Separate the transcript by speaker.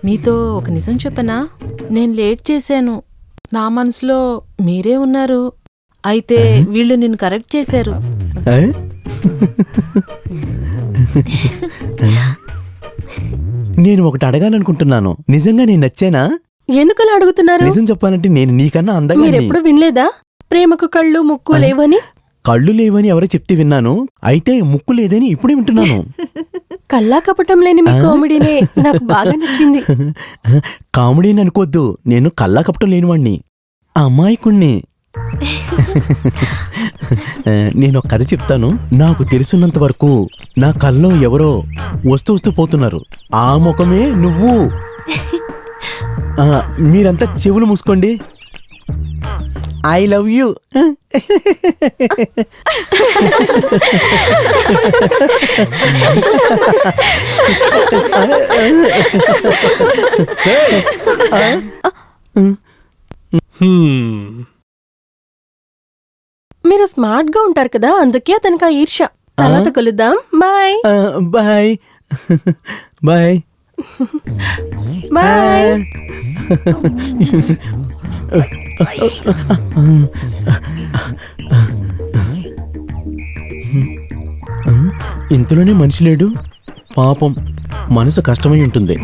Speaker 1: మీతో ఒక నిజం చెప్పనా? నేను లేట్ చేశాను. నా మనసులో మీరే ఉన్నారు. అయితే వీళ్ళు నిన్ను కరెక్ట్ చేశారు.
Speaker 2: నేను ఒకటి అడగాలనుకుంటున్నాను. నిజంగా నేను నచ్చానా?
Speaker 3: ఎందుకలా అడుగుతున్నారు?
Speaker 2: నిజం చెప్పాలంటే నేను నీకన్నా అందంగా
Speaker 3: మీరెప్పుడు వినలేదా ప్రేమకు కళ్ళు ముక్కు లేవని?
Speaker 2: కళ్ళు లేవని ఎవరో చెప్తే విన్నాను. అయితే ముక్కు లేదని ఇప్పుడే వింటున్నాను.
Speaker 3: కల్లా కపటం లేని మీ కామెడీనే నాకు బాగా నచ్చింది.
Speaker 2: కామెడీని అనుకోద్దు, నేను కల్లా కపటం లేనివాణ్ణి, అమాయకుణ్ణి. నేను ఒక కథ చెప్తాను. నాకు తెలుసున్నంత వరకు నా కల్లో ఎవరో వస్తూ పోతున్నారు. ఆ ముఖమే నువ్వు. మీరంతా చెవులు మూసుకోండి. I love you.
Speaker 3: మీరు స్మార్ట్ గా ఉంటారు కదా, అందుకే అతనికి ఆ ఈర్ష్య. తర్వాత కలుద్దాం. Bye
Speaker 2: bye bye
Speaker 3: bye.
Speaker 2: ఇంతలోనే మనిషి లేడు. పాపం మనసు కష్టమై ఉంటుంది.